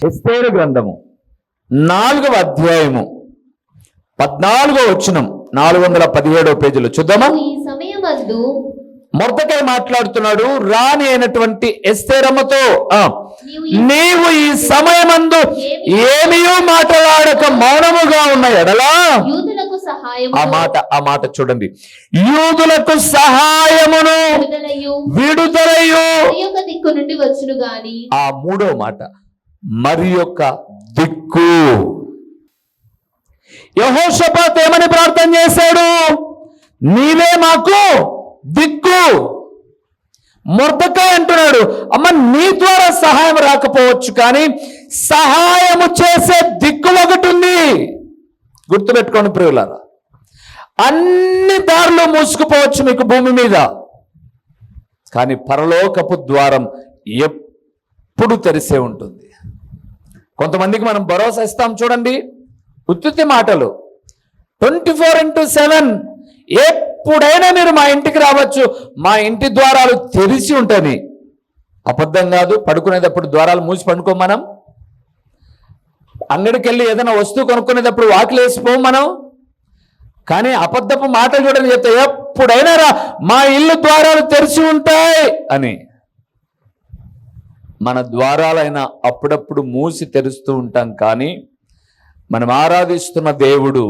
ఎస్తేరు గ్రంథము 4వ అధ్యాయము 14వ వచనం 417వ పేజీలో చూద్దామా. ఈ సమయమందు మొర్దెకై మాట్లాడుతున్నాడు రాణి అయినటువంటి ఎస్తేరమ్మతో, నీవు ఈ సమయమందు ఏమీయూ మాట్లాడక మౌనముగా ఉన్న ఎడలా యూదులకు సహాయము, ఆ మాట చూడండి, యూదులకు సహాయమును విడుదలయు యొక్క దిక్కు నుండి వచ్చును గాని. ఆ 3వ మాట మరి యొక్క దిక్కు. యెహోషాపాతు ఏమని ప్రార్థన చేశాడు? నీవే మాకు దిక్కు. మొర్దెకై అంటున్నాడు, అమ్మ నీ ద్వారా సహాయం రాకపోవచ్చు, కానీ సహాయము చేసే దిక్కు ఒకటి ఉంది. గుర్తుపెట్టుకోండి ప్రియులారా, అన్ని దారులు మూసుకుపోవచ్చు మీకు భూమి మీద, కానీ పరలోకపు ద్వారం ఎప్పుడు తెరిసే ఉంటుంది. కొంతమందికి మనం భరోసా ఇస్తాం చూడండి, ఉత్తుత్తి మాటలు. 24/7 ఎప్పుడైనా మీరు మా ఇంటికి రావచ్చు, మా ఇంటి ద్వారాలు తెరిచి ఉంటాయి. అబద్ధం కాదు. పడుకునేటప్పుడు ద్వారాలు మూసి పండుకోం మనం. అంగడికి వెళ్ళి ఏదైనా వస్తువు కొనుక్కునేటప్పుడు వాకిలు వేసిపోం మనం. కానీ అబద్ధపు మాటలు చూడని చెప్తే ఎప్పుడైనా రా, మా ఇల్లు ద్వారాలు తెరిచి ఉంటాయి అని. మన ద్వారాలైనా అప్పుడప్పుడు మూసి తెరుస్తూ ఉంటాం, కానీ మనం ఆరాధిస్తున్న దేవుడు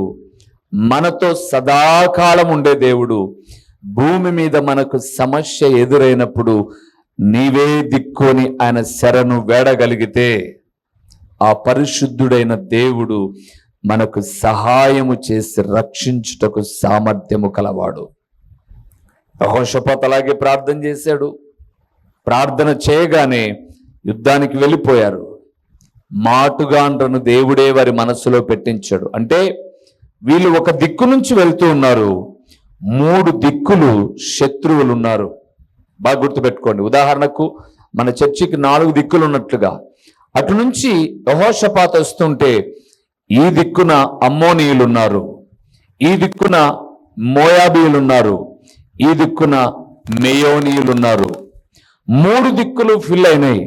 మనతో సదాకాలం ఉండే దేవుడు. భూమి మీద మనకు సమస్య ఎదురైనప్పుడు నీవే దిక్కుని ఆయన శరణు వేడగలిగితే ఆ పరిశుద్ధుడైన దేవుడు మనకు సహాయము చేసి రక్షించుటకు సామర్థ్యము కలవాడు. యెహోషాపాతు అలాగే ప్రార్థన చేశాడు. ప్రార్థన చేయగానే యుద్ధానికి వెళ్ళిపోయారు. మాటుగాండ్రను దేవుడే వారి మనస్సులో పెట్టించాడు. అంటే వీళ్ళు ఒక దిక్కు నుంచి వెళ్తూ ఉన్నారు, 3 దిక్కులు శత్రువులు ఉన్నారు. బాగా గుర్తుపెట్టుకోండి. ఉదాహరణకు మన చర్చికి 4 దిక్కులు ఉన్నట్లుగా అటు నుంచి యెహోషాపాతు వస్తుంటే ఈ దిక్కున అమ్మోనీయులు ఉన్నారు, ఈ దిక్కున మోయాబీయులు ఉన్నారు, ఈ దిక్కున మెయోనీయులు ఉన్నారు. 3 దిక్కులు ఫిల్ అయినాయి.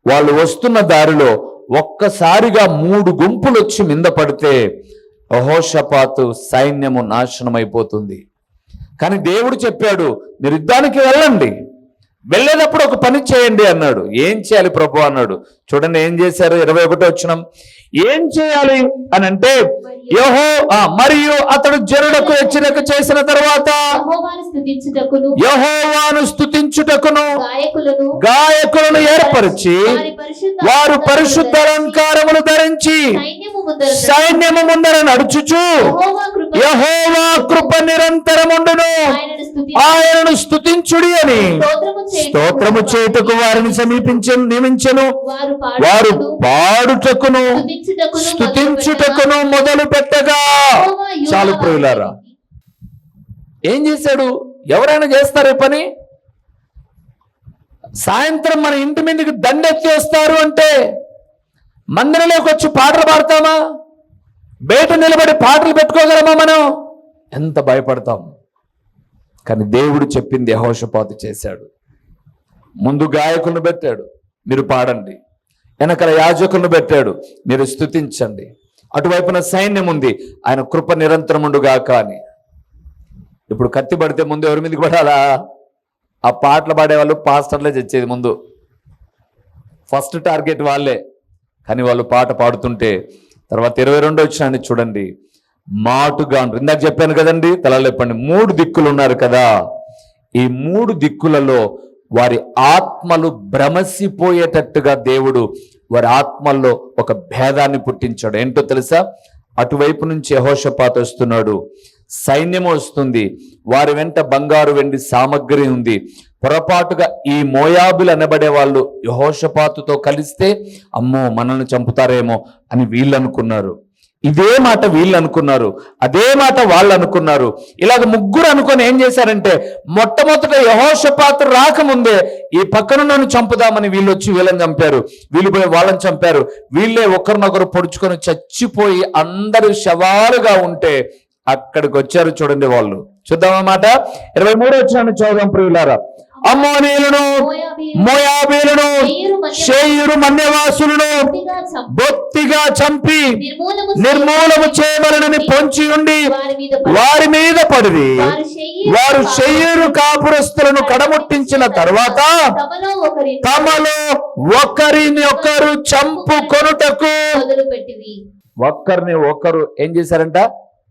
వాళ్ళు వస్తున్న దారిలో ఒక్కసారిగా 3 గుంపులు వచ్చి మింద పడితే యెహోషాపాతు సైన్యము నాశనమైపోతుంది. కానీ దేవుడు చెప్పాడు, మీరు యుద్ధానికి వెళ్ళండి, వెళ్ళేటప్పుడు ఒక పని చేయండి అన్నాడు. ఏం చేయాలి ప్రభు అన్నాడు. చూడండి ఏం చేశారు. 21వ వచనం, ఏం చేయాలి అని అంటే, మరియు అతడు జనులకు హెచ్చరిక చేసిన తర్వాత యెహోవాను స్తుతించుటకును గాయకులను ఏర్పరిచి వారు పరిశుద్ధ అలంకారములు ధరించి సైన్యము ముందర నడుచుచు యెహోవా కృప నిరంతరముండును, ఆయనను స్తుతించుడి అని స్తోత్రము చేయుటకు వారిని నియమించెను. వారు పాడుటకును స్తుతించుటకును మొదలు పెట్టగా. చాలు ప్రియులారా, ఏం చేశాడు? ఎవరైనా చేస్తారు ఈ పని? సాయంత్రం మన ఇంటి మీదకి దండెత్తి వస్తారు అంటే మందిరంలోకి వచ్చి పాటలు పాడతామా? బయట నిలబడి పాటలు పెట్టుకోగలమా మనం? ఎంత భయపడతాం. కానీ దేవుడు చెప్పింది యెహోషాపాతు చేశాడు. ముందు గాయకులను పెట్టాడు, మీరు పాడండి. వెనకల యాజకులను పెట్టాడు, మీరు స్తుతించండి. అటువైపున సైన్యం ఉంది, ఆయన కృప నిరంతరముండుగాక అని. ఇప్పుడు కత్తి పడితే ముందు ఎవరి మీదకి పడాలా? ఆ పాటలు పాడేవాళ్ళు పాస్టర్లే చచ్చేది ముందు. ఫస్ట్ టార్గెట్ వాళ్ళే. కానీ వాళ్ళు పాట పాడుతుంటే తర్వాత 22వ వచనాన్ని చూడండి. మాటుగా ఇందాక చెప్పాను కదండి, తలలేపండి. 3 దిక్కులు ఉన్నారు కదా, ఈ 3 దిక్కులలో వారి ఆత్మలు భ్రమసిపోయేటట్టుగా దేవుడు వారి ఆత్మల్లో ఒక భేదాన్ని పుట్టించాడు. ఏంటో తెలుసా? అటువైపు నుంచి యెహోషాపాతు వస్తున్నాడు, సైన్యము వస్తుంది, వారి వెంట బంగారు వెండి సామగ్రి ఉంది. పొరపాటుగా ఈ మోయాబులు అనబడే వాళ్ళు యెహోషాపాతుతో కలిస్తే అమ్మో మనల్ని చంపుతారేమో అని వీళ్ళు అనుకున్నారు. ఇదే మాట వీళ్ళు అనుకున్నారు, అదే మాట వాళ్ళు అనుకున్నారు. ఇలాగ ముగ్గురు అనుకొని ఏం చేశారంటే, మొట్టమొదట యెహోషాపాతు రాకముందే ఈ పక్కనున్నను చంపుదామని వీళ్ళు వచ్చి వీళ్ళని చంపారు, వీళ్ళు పోయి వాళ్ళని చంపారు. వీళ్ళే ఒకరినొకరు పొడుచుకొని చచ్చిపోయి అందరూ శవాలుగా ఉంటే అక్కడికి వచ్చారు. చూడండి వాళ్ళు. చూద్దామన్నమాట. 23వ వచనాన్ని చదువుదాం ప్రియులారా. అమ్మోనీయులను మోయాబీలను షేయూరు మన్యవాసులను బొత్తిగా చంపి నిర్మూలము చేయవలనని పొంచి ఉండి వారి మీద పడిరి. వారు షేయూరు కాపురస్తులను కడముట్టించిన తర్వాత తమలో ఒకరినొకరు చంపుకొనుటకు ఒకరిని ఒకరు ఏం చేశారంట?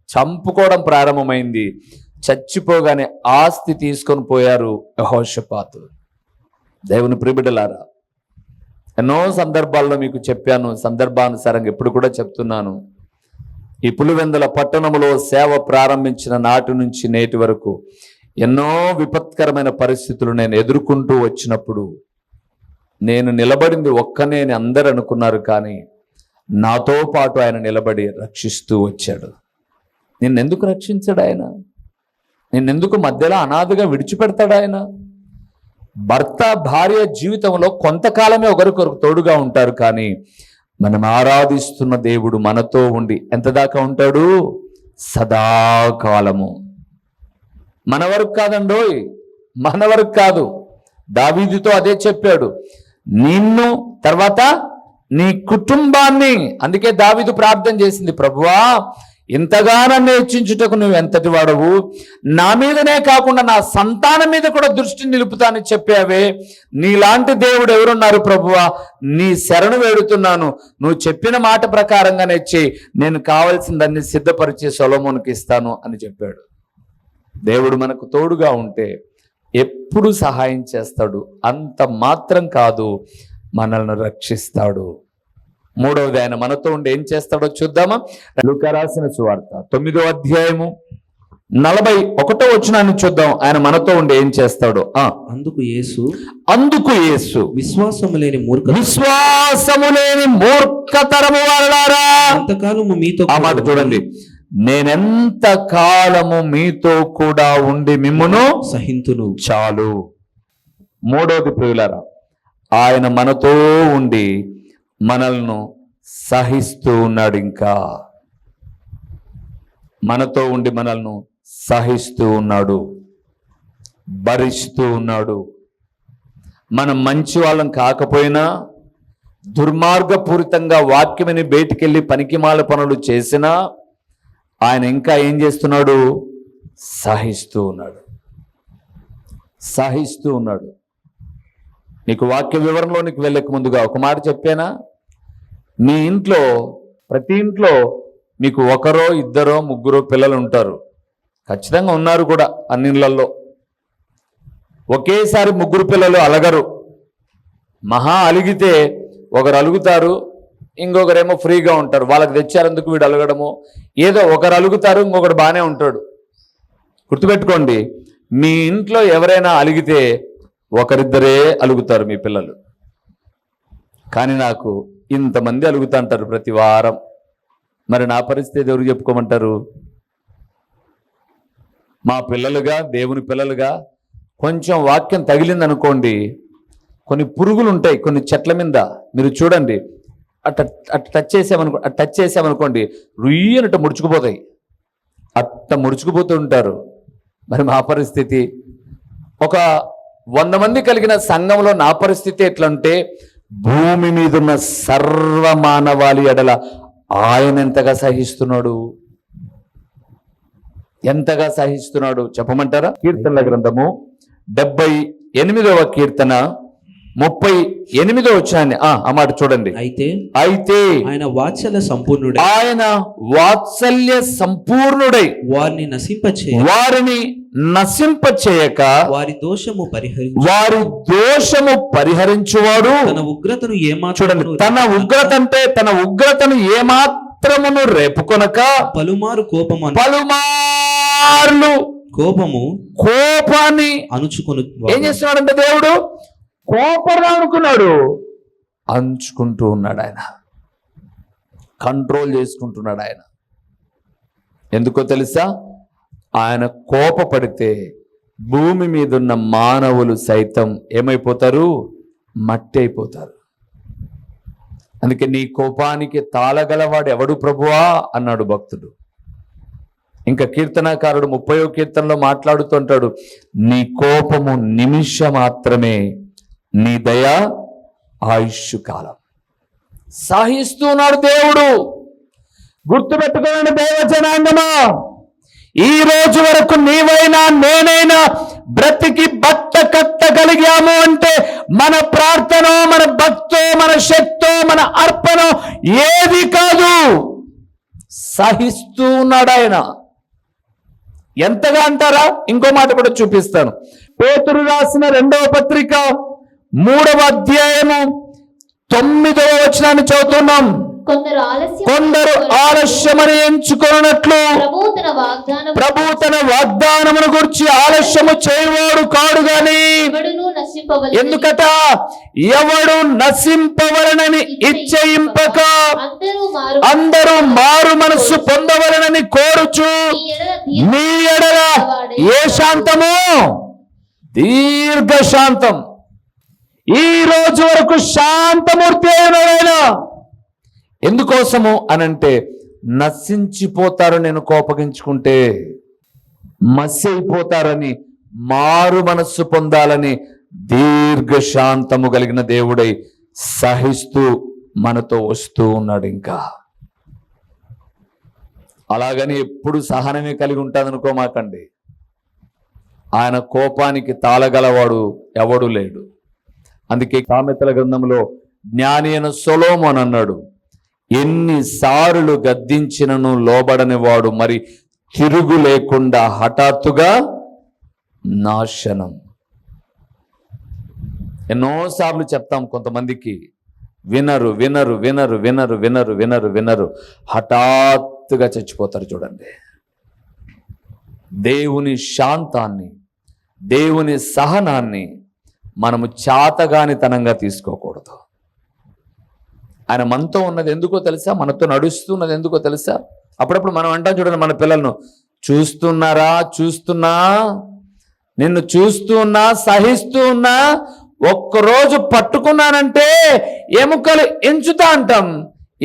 చంపుకోవడం ప్రారంభమైంది. చచ్చిపోగానే ఆస్తి తీసుకొని పోయారు యెహోషాపాతు. దేవుని ప్రియబిడ్డలారా, ఎన్నో సందర్భాల్లో మీకు చెప్పాను, సందర్భానుసారంగా ఇప్పుడు కూడా చెప్తున్నాను. ఈ పులివెందుల పట్టణంలో సేవ ప్రారంభించిన నాటి నుంచి నేటి వరకు ఎన్నో విపత్కరమైన పరిస్థితులు నేను ఎదుర్కొంటూ వచ్చినప్పుడు నేను నిలబడింది ఒక్కనే అని అందరూ అనుకున్నారు. కానీ నాతో పాటు ఆయన నిలబడి రక్షిస్తూ వచ్చాడు. నిన్నెందుకు రక్షించాడు ఆయన? నిన్నెందుకు మధ్యలో అనాథగా విడిచిపెడతాడు ఆయన? భర్త భార్య జీవితంలో కొంతకాలమే ఒకరికొకరు తోడుగా ఉంటారు. కానీ మనం ఆరాధిస్తున్న దేవుడు మనతో ఉండి ఎంత దాకా ఉంటాడు? సదాకాలము. మన వరకు కాదండోయ్, మన వరకు కాదు. దావీదుతో అదే చెప్పాడు, నిన్ను తర్వాత నీ కుటుంబాన్ని. అందుకే దావీదు ప్రార్థన చేసింది, ప్రభువా ఇంతగా నన్ను హెచ్చించుటకు నువ్వు ఎంతటి వాడవు, నా మీదనే కాకుండా నా సంతానం మీద కూడా దృష్టి నిలుపుతానని చెప్పావే. నీలాంటి దేవుడు ఎవరున్నారు ప్రభువా? నీ శరణు వేడుతున్నాను, నువ్వు చెప్పిన మాట ప్రకారంగానే చెయ్యి, నేను కావలసిందన్ని సిద్ధపరిచి సొలొమోనుకి ఇస్తాను అని చెప్పాడు. దేవుడు మనకు తోడుగా ఉంటే ఎప్పుడు సహాయం చేస్తాడు. అంత మాత్రం కాదు, మనల్ని రక్షిస్తాడు. మూడవది, ఆయన మనతో ఉండి ఏం చేస్తాడో చూద్దామా? లూకా రాసిన సువార్త 9వ అధ్యాయము 41వ వచనాన్ని చూద్దాం. ఆయన మనతో ఉండి ఏం చేస్తాడో. అందుకు యేసు విశ్వాసము లేని మూర్ఖతరము వారలారా, ఎంతకాలము మీతో ఆ మాట చూడండి, నేనెంత కాలము మీతో కూడా ఉండి మిమ్మును సహింతును. చాలు. మూడవది ప్రియులారా, ఆయన మనతో ఉండి మనల్ని సహిస్తూ ఉన్నాడు. ఇంకా మనతో ఉండి మనల్ని సహిస్తూ ఉన్నాడు, భరిస్తూ ఉన్నాడు. మనం మంచి వాళ్ళం కాకపోయినా, దుర్మార్గపూరితంగా వాక్యమని బయటికెళ్ళి పనికిమాల పనులు చేసినా ఆయన ఇంకా ఏం చేస్తున్నాడు? సహిస్తూ ఉన్నాడు, సహిస్తూ ఉన్నాడు. నీకు వాక్య వివరణలోనికి వెళ్ళక ముందుగా ఒక మాట చెప్పానా? మీ ఇంట్లో ప్రతి ఇంట్లో మీకు ఒకరో ఇద్దరో ముగ్గురో పిల్లలు ఉంటారు. ఖచ్చితంగా ఉన్నారు కూడా అన్ని ఇళ్లలో. ఒకేసారి ముగ్గురు పిల్లలు అలగరు. మహా అలిగితే ఒకరు అలుగుతారు, ఇంకొకరేమో ఫ్రీగా ఉంటారు. వాళ్ళకి తెచ్చారందుకు వీడు అలగడము, ఏదో ఒకరు అలుగుతారు, ఇంకొకరు బాగానే ఉంటాడు. గుర్తుపెట్టుకోండి, మీ ఇంట్లో ఎవరైనా అలిగితే ఒకరిద్దరే అలుగుతారు మీ పిల్లలు. కానీ నాకు ఇంతమంది అలుగుతా అంటారు ప్రతి వారం. మరి నా పరిస్థితి ఎవరు చెప్పుకోమంటారు? మా పిల్లలుగా, దేవుని పిల్లలుగా కొంచెం వాక్యం తగిలిందనుకోండి, కొన్ని పురుగులు ఉంటాయి కొన్ని చెట్ల మీద, మీరు చూడండి, టచ్ చేసామనుకోండి రుయ్యనట్టు ముడుచుకుపోతాయి. అట్ట ముడుచుకుపోతూ ఉంటారు. మరి మా పరిస్థితి, ఒక 100 మంది కలిగిన సంఘంలో నా పరిస్థితి ఎట్లంటే, భూమి మీద ఉన్న సర్వమానవాళి ఎడల ఆయన ఎంతగా సహిస్తున్నాడు, ఎంతగా సహిస్తున్నాడు చెప్పమంటారా? కీర్తనల గ్రంథము 78వ కీర్తన 38వ వచనాన్ని ఆ మాట చూడండి. అయితే ఆయన వాత్సల్య సంపూర్ణుడై వారిని నశింపచేయక వారి దోషము పరిహరించువాడు. చూడండి, తన ఉగ్రత అంటే తన ఉగ్రతను ఏమాత్రమును రేపుకొనక పలుమార్లు కోపాన్ని అణుచుకొని ఏం చేస్తున్నాడంటే దేవుడు కోపరా అనుకున్నాడు, అంచుకుంటూ ఉన్నాడు. ఆయన కంట్రోల్ చేసుకుంటున్నాడు. ఆయన ఎందుకో తెలుసా? ఆయన కోపపడితే భూమి మీద ఉన్న మానవులు సైతం ఏమైపోతారు? మట్టి అయిపోతారు. అందుకే నీ కోపానికి తాళగలవాడు ఎవడు ప్రభువా అన్నాడు భక్తుడు. ఇంకా కీర్తనాకారుడు 30వ కీర్తనలో మాట్లాడుతుంటాడు, నీ కోపము నిమిషం మాత్రమే, నీ దయ ఆయుష్షు కాలం. సహిస్తున్నాడు దేవుడు. గుర్తుపెట్టుకోండి దైవజనాంగమా, ఈ రోజు వరకు నీవైనా నేనైనా బ్రతికి బట్ట కట్టగలిగాము అంటే మన ప్రార్థన, మన భక్తో, మన శక్తో, మన అర్పణ ఏది కాదు. సహిస్తూ ఉన్నాడు ఆయన. ఎంతగా అంటారా? ఇంకో మాట కూడా చూపిస్తాను. పేతురు రాసిన 2వ పత్రిక 3వ అధ్యాయము 9వ వచనాన్ని చదువుతున్నాం. కొందరు ఆలస్యమని ఎంచుకున్నట్లు ప్రభు తన వాగ్దానమును గురించి ఆలస్యము చేయవాడు కాడు గాని, ఎందుకట ఎవడు నశింపవలనని ఇచ్చయింపక అందరూ మారు మనస్సు పొందవలనని కోరుచు నీ ఎడల ఏ శాంతము? దీర్ఘశాంతం. ఈ రోజు వరకు శాంతమూర్తి అయిన ఎందుకోసము అనంటే నశించిపోతారు నేను కోపగించుకుంటే, మసి అయిపోతారని, మారు మనస్సు పొందాలని దీర్ఘశాంతము కలిగిన దేవుడై సహిస్తూ మనతో వస్తూ ఉన్నాడు. ఇంకా అలాగని ఎప్పుడు సహనమే కలిగి ఉంటాదనుకోమాకండి. ఆయన కోపానికి తాళగలవాడు ఎవడు లేడు. అందుకే సామెతల గ్రంథంలో జ్ఞాని అయిన సొలొమోను అన్నాడు, ఎన్నిసార్లు గద్దించినను లోబడని వాడు మరి తిరుగు లేకుండా హఠాత్తుగా నాశనం. ఎన్నోసార్లు చెప్తాం కొంతమందికి, వినరు వినరు వినరు వినరు వినరు వినరు వినరు హఠాత్తుగా చచ్చిపోతారు. చూడండి, దేవుని శాంతాన్ని, దేవుని సహనాన్ని మనము చాతగానితనంగా తీసుకోకూడదు. ఆయన మనతో ఉన్నది ఎందుకో తెలుసా? మనతో నడుస్తున్నది ఎందుకో తెలుసా? అప్పుడప్పుడు మనం అంటాం చూడండి మన పిల్లలను, చూస్తున్నా, నిన్ను చూస్తూ ఉన్నా, సహిస్తూ ఉన్నా, ఒక్కరోజు పట్టుకున్నానంటే ఎముకలు ఎంచుతా అంటాం.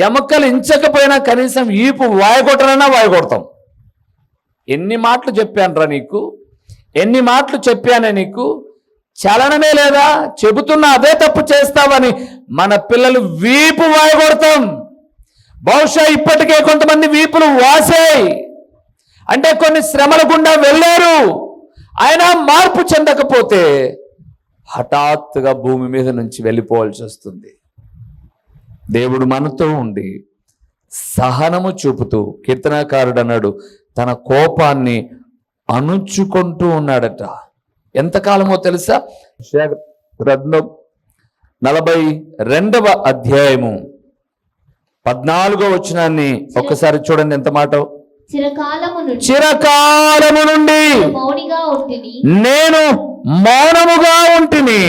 ఎముకలు ఎంచకపోయినా కనీసం ఈపు వాయగొట్టనైనా వాయగొడతాం. ఎన్ని మాటలు చెప్పానురా నీకు, ఎన్ని మాటలు చెప్పానే నీకు, చలనమే లేదా, చెబుతున్నా అదే తప్పు చేస్తావని మన పిల్లలు వీపు వాయగొడతాం. బహుశా ఇప్పటికే కొంతమంది వీపులు వాసాయి అంటే కొన్ని శ్రమల గుండా వెళ్ళారు. అయినా మార్పు చెందకపోతే హఠాత్తుగా భూమి మీద నుంచి వెళ్ళిపోవాల్సి వస్తుంది. దేవుడు మనతో ఉండి సహనము చూపుతూ, కీర్తనాకారుడు అన్నాడు, తన కోపాన్ని అణుచుకుంటూ ఉన్నాడట. ఎంతకాలమో తెలుసా? గ్రంథం 42వ అధ్యాయము 14వ వచనాన్ని ఒక్కసారి చూడండి. ఎంత మాట! చిరకాలము నుండి నేను మౌనముగా ఉంటిని,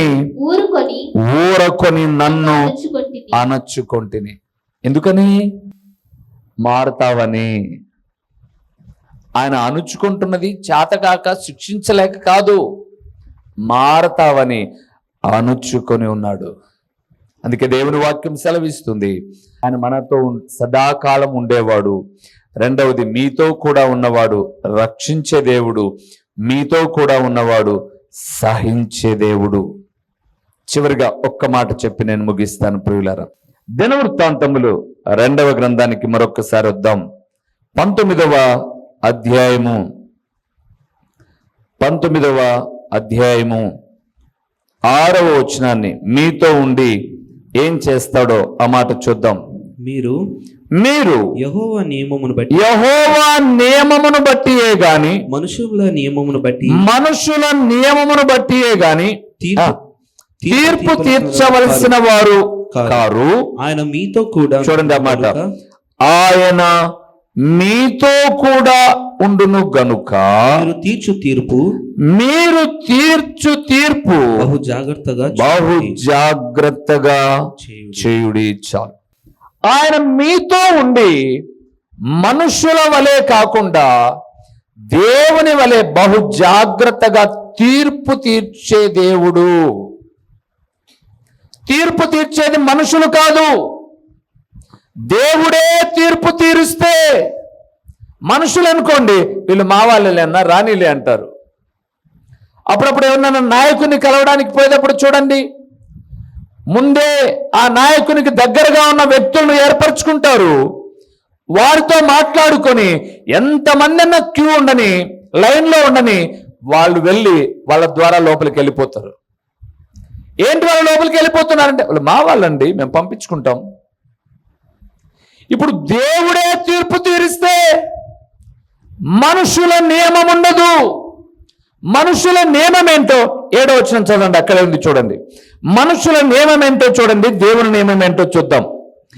ఊరకొని నన్ను అణచుకొంటిని. ఎందుకని? మారతావని. ఆయన అణుచుకుంటున్నది చేతకాక శిక్షించలేక కాదు, మారతావని అణుచుకొని ఉన్నాడు. అందుకే దేవుని వాక్యం సెలవిస్తుంది, ఆయన మనతో సదాకాలం ఉండేవాడు. రెండవది, మీతో కూడా ఉన్నవాడు రక్షించే దేవుడు, మీతో కూడా ఉన్నవాడు సహించే దేవుడు. చివరిగా ఒక్క మాట చెప్పి నేను ముగిస్తాను ప్రియులారా. దినవృత్తాంతములు 2వ గ్రంథానికి మరొకసారి వద్దాం. 19వ అధ్యాయము 6వ వచనాన్ని, మీతో ఉండి ఏం చేస్తాడో ఆ మాట చూద్దాం. మీరు యెహోవా నియమమును బట్టియే గాని మనుషుల నియమమును బట్టియే గాని తీర్పు తీర్చవలసిన వారు కారు. ఆయన మీతో కూడా, చూడండి ఆ మాట, ఆయన మీతో కూడా ఉండును గనుక మీరు తీర్చు తీర్పు బహు జాగ్రత్తగా చేయుడి. చాలు. ఆయన మీతో ఉండి మనుషుల వలె కాకుండా దేవుని వలె బహు జాగ్రత్తగా తీర్పు తీర్చే దేవుడు. తీర్పు తీర్చేది మనుషులు కాదు, దేవుడే తీర్పు తీరుస్తే. మనుషులు అనుకోండి, వీళ్ళు మా వాళ్ళే అన్నా రానిలే అంటారు. అప్పుడప్పుడు ఏమన్నా నాయకుడిని కలవడానికి పోయేటప్పుడు చూడండి, ముందే ఆ నాయకునికి దగ్గరగా ఉన్న వ్యక్తులను ఏర్పరచుకుంటారు. వారితో మాట్లాడుకొని ఎంతమంది అన్న క్యూ ఉండని, లైన్లో ఉండని, వాళ్ళు వెళ్ళి వాళ్ళ ద్వారా లోపలికి వెళ్ళిపోతారు. ఏంటి వాళ్ళ లోపలికి వెళ్ళిపోతున్నారంటే, వాళ్ళు మా వాళ్ళండి, మేము పంపించుకుంటాం. ఇప్పుడు దేవుడే తీర్పు తీరిస్తే మనుషుల నియమం ఉండదు. మనుషుల నియమం ఏంటో 7వ వచనం చదవండి, అక్కడే ఉంది చూడండి. మనుషుల నియమం ఏంటో చూడండి, దేవుని నియమం ఏంటో చూద్దాం.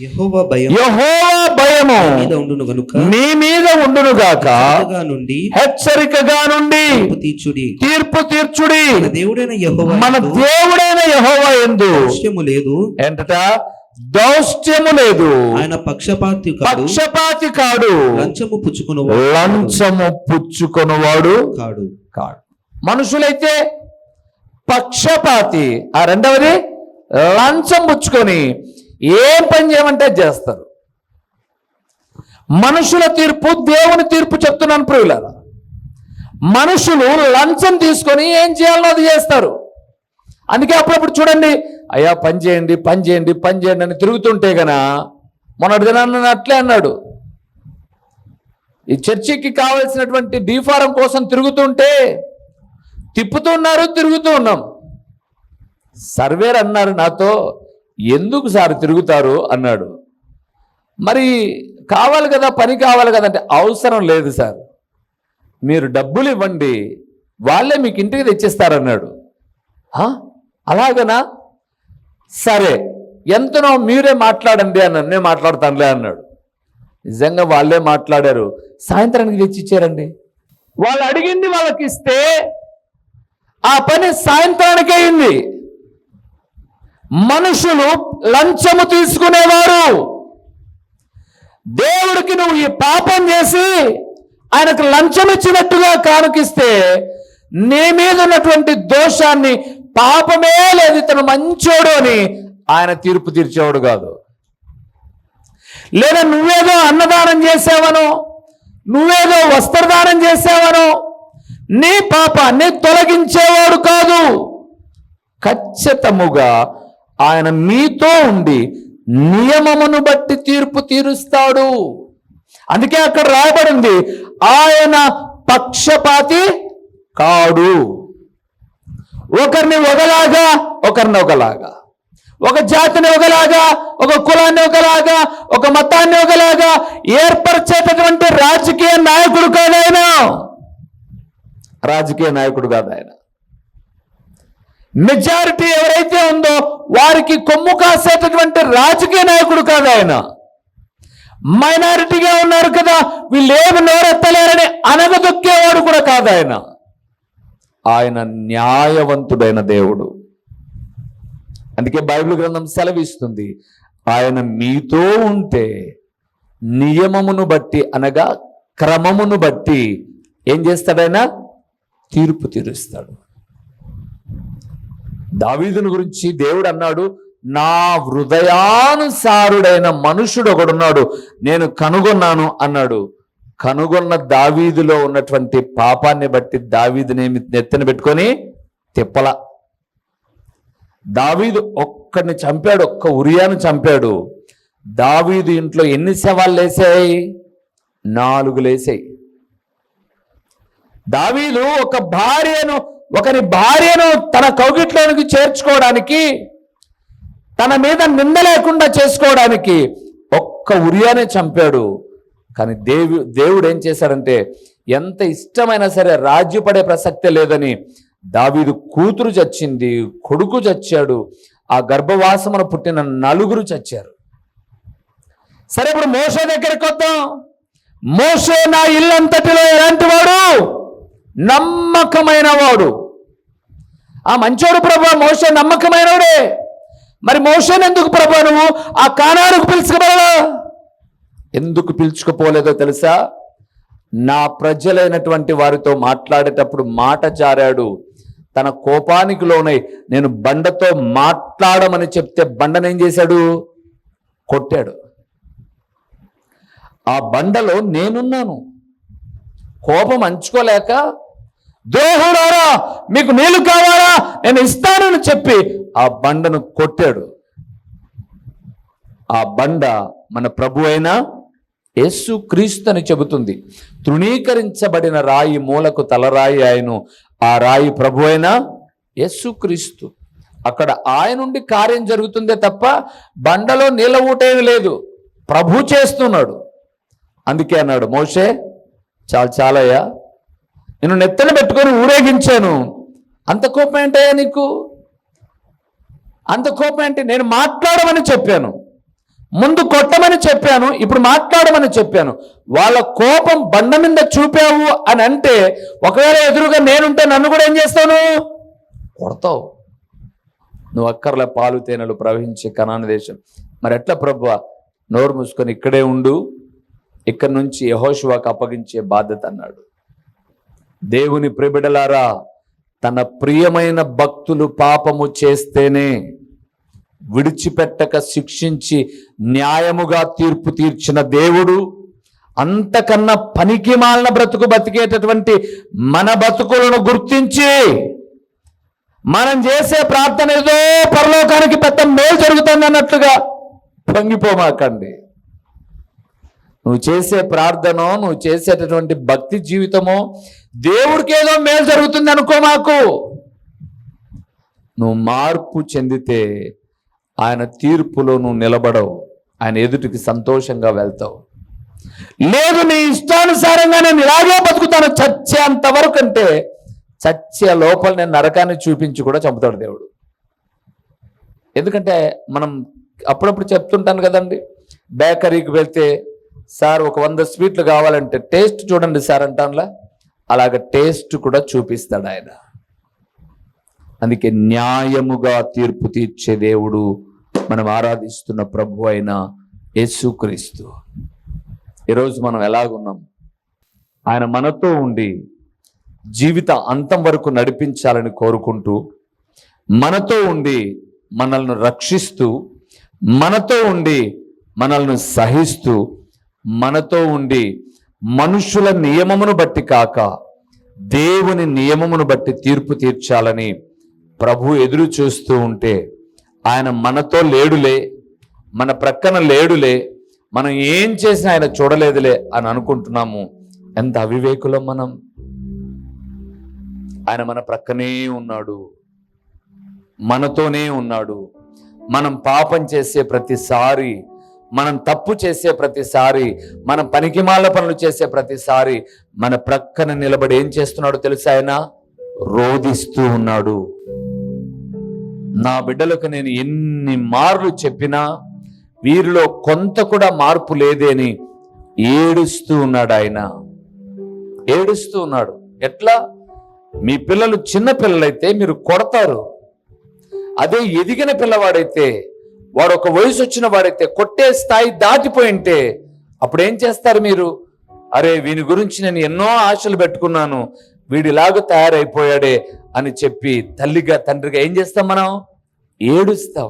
యెహోవా భయం యెహోవా భయము మీద ఉండును గనుక నీ మీద ఉండును గాక, హెచ్చరికగా నుండి హెచ్చరికగా నుండి తీర్పు తీర్చుడి. తీర్పు తీర్చుడి. మన దేవుడైన యెహోవా మన యందు దేవుడైన యెహోవా యందు దోషము లేదు, ఏంటట? దౌష్ట్యము లేదు. ఆయన పక్షపాతి కాడు, పక్షపాతి కాడు, లంచము పుచ్చుకుని లంచము పుచ్చుకొనువాడు కాడు. కాడు. మనుషులైతే పక్షపాతి, ఆ రెండవది లంచం పుచ్చుకొని ఏం పని చేయమంటే చేస్తారు. మనుషుల తీర్పు, దేవుని తీర్పు చెప్తున్నాను ప్రియులారా. మనుషులు లంచం తీసుకొని ఏం చేయాలో అది చేస్తారు. అందుకే అప్పుడప్పుడు చూడండి, అయ్యా పని చేయండి, పని చేయండి, పని చేయండి అని తిరుగుతుంటే గనా, మొన్నటి దినాన్ని అట్లే అన్నాడు. ఈ చర్చికి కావలసినటువంటి డీఫారం కోసం తిరుగుతుంటే తిప్పుతున్నారు, తిరుగుతూ ఉన్నాం. సర్వేర్ అన్నారు నాతో, ఎందుకు సార్ తిరుగుతారు అన్నాడు. మరి కావాలి కదా, పని కావాలి కదా అంటే, అవసరం లేదు సార్, మీరు డబ్బులు ఇవ్వండి, వాళ్ళే మీకు ఇంటికి తెచ్చిస్తారన్నాడు. అలాగనా, సరే ఎంతనో మీరే మాట్లాడండి అన్నాను. నేను మాట్లాడతానులే అన్నాడు. నిజంగా వాళ్ళే మాట్లాడారు, సాయంత్రానికి తెచ్చిచ్చారండి. వాళ్ళు అడిగింది వాళ్ళకి ఇస్తే ఆ పని సాయంత్రానికి అయింది. మనుషులు లంచము తీసుకునేవారు. దేవుడికి నువ్వు ఈ పాపం చేసి ఆయనకు లంచం ఇచ్చినట్టుగా కానుకిస్తే నీ మీద ఉన్నటువంటి దోషాన్ని, పాపమే లేదు ఇతను మంచోడు అని ఆయన తీర్పు తీర్చేవాడు కాదు. లేదా నువ్వేదో అన్నదానం చేసావనో, నువ్వేదో వస్త్రదానం చేసావనో నీ పాపాన్ని తొలగించేవాడు కాదు. ఖచ్చితముగా ఆయన మీతో ఉండి నియమమును బట్టి తీర్పు తీరుస్తాడు. అందుకే అక్కడ రాయబడింది, ఆయన పక్షపాతి కాడు. ఒకరిని ఒకలాగా, ఒకరిని ఒకలాగా, ఒక జాతిని ఒకలాగా, ఒక కులాన్ని ఒకలాగా, ఒక మతాన్ని ఒకలాగా ఏర్పరిచేటటువంటి రాజకీయ నాయకుడు కాదు ఆయన. రాజకీయ నాయకుడు కాదు ఆయన. మెజారిటీ ఎవరైతే ఉందో వారికి కొమ్ము కాసేటటువంటి రాజకీయ నాయకుడు కాదు ఆయన. మైనారిటీగా ఉన్నారు కదా, వీళ్ళు ఏమి నోరెత్తలేరని అనగదొక్కేవాడు కూడా కాదు ఆయన. ఆయన న్యాయవంతుడైన దేవుడు. అందుకే బైబిల్ గ్రంథం సెలవిస్తుంది, ఆయన మీతో ఉంటే నియమమును బట్టి, అనగా క్రమమును బట్టి ఏం చేస్తాడైనా? తీర్పు తీరుస్తాడు. దావీదుని గురించి దేవుడు అన్నాడు, నా హృదయానుసారుడైన మనుషుడు ఒకడున్నాడు, నేను కనుగొన్నాను అన్నాడు. కనుగొన్న దావీదులో ఉన్నటువంటి పాపాన్ని బట్టి దావీదునేమి నెత్తిన పెట్టుకొని తిప్పల. దావీదు ఒక్కడిని చంపాడు, ఒక్క ఉరియాను చంపాడు. దావీదు ఇంట్లో ఎన్ని శవాలు లేసాయి? 4 లేసాయి. దావీదు ఒకరి భార్యను తన కౌగిట్లోనికి చేర్చుకోవడానికి, తన మీద నింద లేకుండా చేసుకోవడానికి ఒక్క ఉరియానే చంపాడు. కానీ దేవుడు ఏం చేశాడంటే, ఎంత ఇష్టమైనా సరే రాజ్యపడే ప్రసక్తే లేదని దావీదు కూతురు చచ్చింది, కొడుకు చచ్చాడు, ఆ గర్భవాసమున పుట్టిన 4 చచ్చారు. సరే, ఇప్పుడు మోషే దగ్గరికి వద్దాం. మోషే నా ఇల్లంతటిలో ఎలాంటి వాడు? నమ్మకమైన వాడు. ఆ మంచోడు ప్రభు, మోషే నమ్మకమైనవాడే. మరి మోషేని ఎందుకు ప్రభు నువ్వు ఆ కానానుకు పిలుచుకోవాలా? ఎందుకు పిలుచుకుపోలేదో తెలుసా? నా ప్రజలైనటువంటి వారితో మాట్లాడేటప్పుడు మాట జారాడు. తన కోపానికి లోనై నేను బండతో మాట్లాడమని చెప్తే బండనేం చేశాడు? కొట్టాడు. ఆ బండలో నేనున్నాను. కోపం అంచుకోలేక, ద్రోహులారా మీకు నీళ్లు కావాలా నేను ఇస్తానని చెప్పి ఆ బండను కొట్టాడు. ఆ బండ మన ప్రభు అయిన యేసు క్రీస్తు అని చెబుతుంది. తృణీకరించబడిన రాయి మూలకు తలరాయి ఆయను, ఆ రాయి ప్రభు అయిన యేసు క్రీస్తు. అక్కడ ఆయన నుండి కార్యం జరుగుతుందే తప్ప బండలో నీళ్ళ ఊటేమి లేదు, ప్రభు చేస్తున్నాడు. అందుకే అన్నాడు, మోషే చాలయ్యా, నేను నెత్తన పెట్టుకొని ఊరేగించాను, అంత కోపం ఏంటయ్యా నీకు? అంత కోపం ఏంటి? నేను మాట్లాడమని చెప్పాను, ముందు కొట్టమని చెప్పాను, ఇప్పుడు మాట్లాడమని చెప్పాను. వాళ్ళ కోపం బండ మీద చూపావు అని అంటే, ఒకవేళ ఎదురుగా నేనుంటే నన్ను కూడా ఏం చేస్తాను? కొడతావు. నువ్వు అక్కర్ల పాలు తేనెలు ప్రవహించే కనాను దేశం. మరి ఎట్లా ప్రభువా? నోరు మూసుకొని ఇక్కడే ఉండు, ఇక్కడి నుంచి యెహోషువకు అప్పగించే బాధ్యత అన్నాడు. దేవుని ప్రియబిడ్డలారా, తన ప్రియమైన భక్తులు పాపము చేస్తేనే విడిచిపెట్టక శిక్షించి న్యాయముగా తీర్పు తీర్చిన దేవుడు, అంతకన్నా పనికి మాలిన బ్రతుకు బతికేటటువంటి మన బతుకులను గుర్తించి మనం చేసే ప్రార్థన ఏదో పరలోకానికి పెద్ద మేలు జరుగుతుంది అన్నట్లుగా పొంగిపోమాకండి. నువ్వు చేసే ప్రార్థనో, నువ్వు చేసేటటువంటి భక్తి జీవితమో దేవుడికి ఏదో మేలు జరుగుతుంది అనుకో మాకు. నువ్వు మార్పు చెందితే ఆయన తీర్పులో నువ్వు నిలబడవు, ఆయన ఎదుటికి సంతోషంగా వెళ్తావు. లేదు నీ ఇష్టానుసారంగా నేను ఇలాగే బతుకుతాను చచ్చేంత వరకు అంటే, చచ్చే లోపల నేను నరకాన్ని చూపించి కూడా చంపుతాడు దేవుడు. ఎందుకంటే మనం అప్పుడప్పుడు చెప్తుంటాను కదండి, బేకరీకి వెళ్తే సార్ ఒక 100 స్వీట్లు కావాలంటే టేస్ట్ చూడండి సార్ అంటానులా, అలాగ టేస్ట్ కూడా చూపిస్తాడు ఆయన. అందుకే న్యాయముగా తీర్పు తీర్చే దేవుడు మనం ఆరాధిస్తున్న ప్రభు అయిన యేసుక్రీస్తు. ఈరోజు మనం ఎలాగున్నాం? ఆయన మనతో ఉండి జీవిత అంతం వరకు నడిపించాలని కోరుకుంటూ, మనతో ఉండి మనల్ని రక్షిస్తూ, మనతో ఉండి మనల్ని సహిస్తూ, మనతో ఉండి మనుషుల నియమమును బట్టి కాక దేవుని నియమమును బట్టి తీర్పు తీర్చాలని ప్రభు ఎదురు చూస్తూ ఉంటే, ఆయన మనతో లేడులే, మన ప్రక్కన లేడులే, మనం ఏం చేసినా ఆయన చూడలేదులే అని అనుకుంటున్నాము. ఎంత అవివేకులం మనం. ఆయన మన ప్రక్కనే ఉన్నాడు, మనతోనే ఉన్నాడు. మనం పాపం చేసే ప్రతిసారి, మనం తప్పు చేసే ప్రతిసారి, మనం పనికిమాల పనులు చేసే ప్రతిసారి మన ప్రక్కన నిలబడి ఏం చేస్తున్నాడు తెలుసా? ఆయన రోదిస్తూ ఉన్నాడు. నా బిడ్డలకు నేను ఎన్ని మార్లు చెప్పినా వీరిలో కొంత కూడా మార్పు లేదేని ఏడుస్తూ ఉన్నాడు. ఆయన ఏడుస్తూ ఉన్నాడు. ఎట్లా? మీ పిల్లలు చిన్న పిల్లలైతే మీరు కొడతారు, అదే ఎదిగిన పిల్లవాడైతే, వాడు ఒక వయసు వచ్చిన వాడైతే, కొట్టే స్థాయి దాటిపోయింటే అప్పుడు ఏం చేస్తారు మీరు? అరే వీని గురించి నేను ఎన్నో ఆశలు పెట్టుకున్నాను, వీడిలాగా తయారైపోయాడే అని చెప్పి తల్లిగా తండ్రిగా ఏం చేస్తాం? మనం ఏడుస్తాం.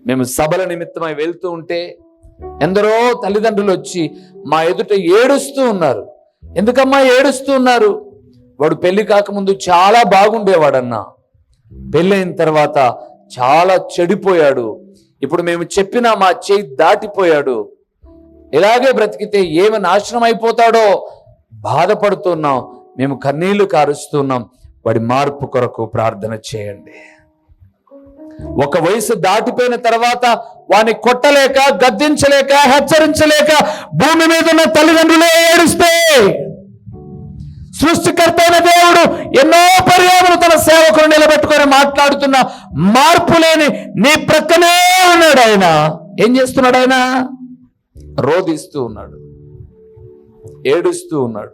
మేము సభల నిమిత్తమై వెళ్తూ ఉంటే ఎందరో తల్లిదండ్రులు వచ్చి మా ఎదుట ఏడుస్తూ ఉన్నారు. ఎందుకమ్మా ఏడుస్తూ ఉన్నారు? వాడు పెళ్లి కాకముందు చాలా బాగుండేవాడన్నా, పెళ్ళైన తర్వాత చాలా చెడిపోయాడు, ఇప్పుడు మేము చెప్పినా మా చేయి దాటిపోయాడు, ఇలాగే బ్రతికితే ఏమి నాశనం అయిపోతాడో బాధపడుతున్నాం, మేము కన్నీళ్లు కారుస్తున్నాం. వాడి మార్పు కొరకు ప్రార్థన చేయండి. ఒక వయసు దాటిపోయిన తర్వాత వాడిని కొట్టలేక, గద్దించలేక, హెచ్చరించలేక భూమి మీద ఉన్న తల్లిదండ్రులే ఏడుస్తే, సృష్టికర్త అయిన దేవుడు ఎన్నో పర్యాయములు తన సేవకులు నిలబెట్టుకొని మాట్లాడుతున్న మార్పు లేని నీ ప్రక్కనే ఉన్నాడు. ఆయన ఏం చేస్తున్నాడు? ఆయన రోదిస్తూ ఉన్నాడు, ఏడుస్తూ ఉన్నాడు.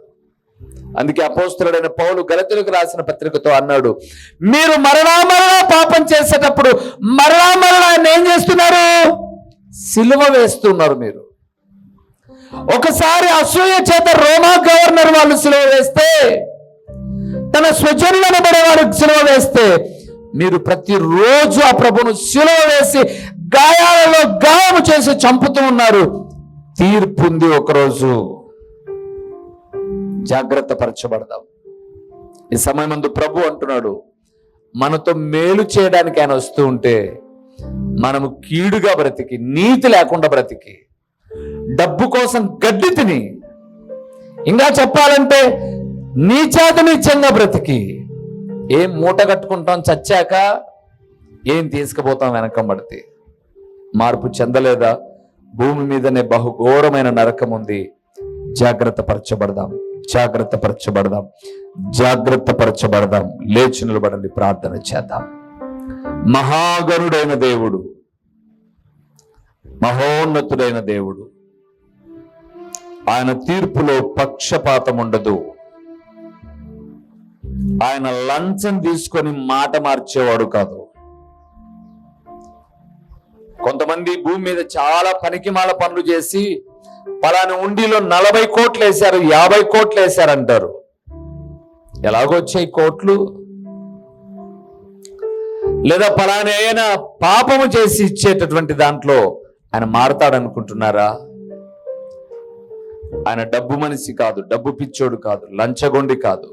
అందుకే అపోస్తలుడైన పౌలు గలతీయులకు రాసిన పత్రికతో అన్నాడు, మీరు మరలా పాపం చేసేటప్పుడు మరలా ఆయన ఏం చేస్తున్నారు? సిలువ వేస్తున్నారు. మీరు ఒకసారి అసూయ చేత రోమా గవర్నర్ వాళ్ళు సిలువ వేస్తే, తన స్వజనులను పడేవాడు సిలువ వేస్తే, మీరు ప్రతిరోజు ఆ ప్రభును సిలువ వేసి గాయాలలో గాయము చేసి చంపుతూ ఉన్నారు. తీర్పు ఉంది ఒకరోజు. జాగ్రత్త పరచబడదాం. ఈ సమయం ముందు ప్రభు అంటున్నాడు, మనతో మేలు చేయడానికి ఆయన వస్తూ ఉంటే మనము కీడుగా బ్రతికి, నీతి లేకుండా బ్రతికి, డబ్బు కోసం గడ్డి తిని, ఇంకా చెప్పాలంటే నీచాతినీచంగా బ్రతికి ఏం మూట కట్టుకుంటాం, చచ్చాక ఏం తీసుకుపోతాం వెనకబడితే? మార్పు చెందలేదా? భూమి మీదనే బహుఘోరమైన నరకం ఉంది. జాగ్రత్త పరచబడదాం, జాగ్రత్త పరచబడదాం, జాగ్రత్త పరచబడదాం. లేచి నిలబడండి, ప్రార్థన చేద్దాం. మహాగణుడైన దేవుడు, మహోన్నతుడైన దేవుడు, ఆయన తీర్పులో పక్షపాతం ఉండదు. ఆయన లంచం తీసుకొని మాట మార్చేవాడు కాదు. కొంతమంది భూమి మీద చాలా పనికిమాల పనులు చేసి పలానా ఉండిలో 40 కోట్లు వేశారు, 50 కోట్లు వేశారంటారు. ఎలాగొచ్చాయి కోట్లు? లేదా పలానా అయినా పాపము చేసి ఇచ్చేటటువంటి దాంట్లో ఆయన మారతాడనుకుంటున్నారా? ఆయన డబ్బు మనిషి కాదు, డబ్బు పిచ్చోడు కాదు, లంచగొండి కాదు,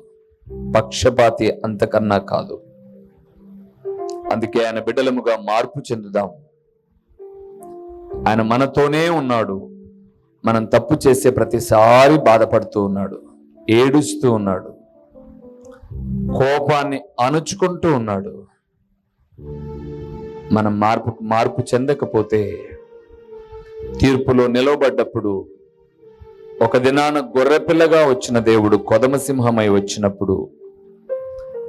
పక్షపాతి అంతకన్నా కాదు. అందుకే ఆయన బిడ్డలముగా మార్పు చెందుదాం. ఆయన మనతోనే ఉన్నాడు. మనం తప్పు చేసే ప్రతిసారి బాధపడుతూ ఉన్నాడు, ఏడుస్తూ ఉన్నాడు, కోపాన్ని అణుచుకుంటూ ఉన్నాడు. మనం మార్పు చెందకపోతే తీర్పులో నిలవబడ్డప్పుడు, ఒక దినాన గొర్రెపిల్లగా వచ్చిన దేవుడు కొదమసింహమై వచ్చినప్పుడు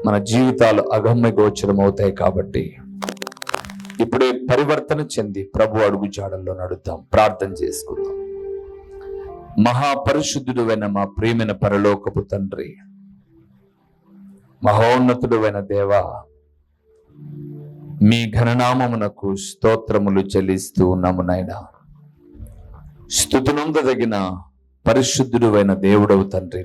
మన జీవితాలు అగమ్య గోచరం అవుతాయి. కాబట్టి ఇప్పుడే పరివర్తన చెంది ప్రభు అడుగు జాడల్లో నడుద్దాం, ప్రార్థన చేసుకుందాం. మహాపరిశుద్ధుడువైన మా ప్రియమైన పరలోకపు తండ్రి, మహోన్నతుడువైన దేవా, మీ ఘననామమునకు స్తోత్రములు చెల్లిస్తూ ఉన్నాము నాయనా. స్తుతినందదగిన పరిశుద్ధుడువైన దేవుడవు తండ్రి.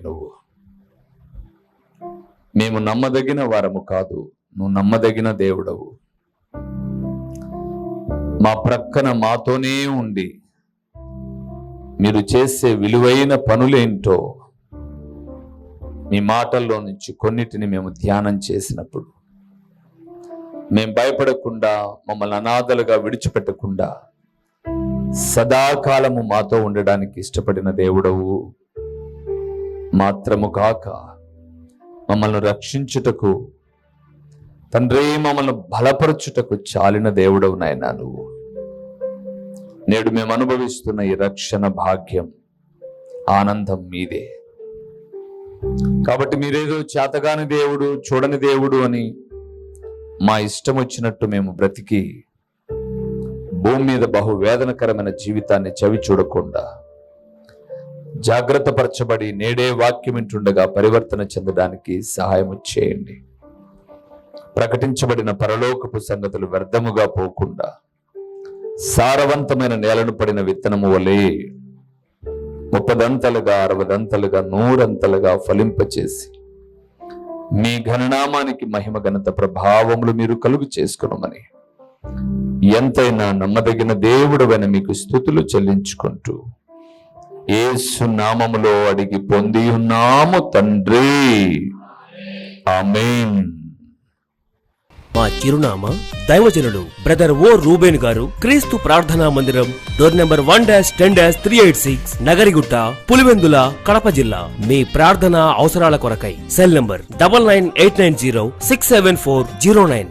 మేము నమ్మదగిన వారము కాదు, నువ్వు నమ్మదగిన దేవుడవు. మా ప్రక్కన మాతోనే ఉండి మీరు చేసే విలువైన పనులేంటో మీ మాటల్లో నుంచి కొన్నిటిని మేము ధ్యానం చేసినప్పుడు మేము భయపడకుండా, మమ్మల్ని అనాథలుగా విడిచిపెట్టకుండా సదాకాలము మాతో ఉండడానికి ఇష్టపడిన దేవుడవు మాత్రము కాక మమ్మల్ని రక్షించుటకు తండ్రి, మమ్మల్ని బలపరచుటకు చాలిన దేవుడవు నాయనా. నువ్వు నేడు మేము అనుభవిస్తున్న ఈ రక్షణ భాగ్యం, ఆనందం మీదే. కాబట్టి మీరేదో చేతగాని దేవుడు, చూడని దేవుడు అని మా ఇష్టం వచ్చినట్టు మేము బ్రతికి భూమి మీద బహు వేదనకరమైన జీవితాన్ని చవి చూడకుండా జాగ్రత్త పరచబడి నేడే వాక్యం వింటుండగా పరివర్తన చెందడానికి సహాయం చేయండి. ప్రకటించబడిన పరలోకపు సంగతులు వ్యర్థముగా పోకుండా సారవంతమైన నేలను పడిన విత్తనము వలె 30దంతలుగా 60దంతలుగా 100అంతలుగా ఫలింపచేసి మీ ఘననామానికి మహిమ ఘనత ప్రభావములు మీరు కలుగు చేసుకునమని ఎంతైనా నమ్మదగిన దేవుడవైన మీకు స్తుతులు చెల్లించుకుంటూ యేసు నామములో అడిగి పొంది ఉన్నాము తండ్రి, ఆమేన్. మా చిరునామా దైవజనులు బ్రదర్ ఓ రూబేన్ గారు, క్రీస్తు ప్రార్థనా మందిరం, డోర్ నెంబర్ 1-10-386, నగరిగుట్ట, పులివెందుల, కడప జిల్లా. మీ ప్రార్థనా అవసరాల కొరకై సెల్ నంబర్ 9989067409.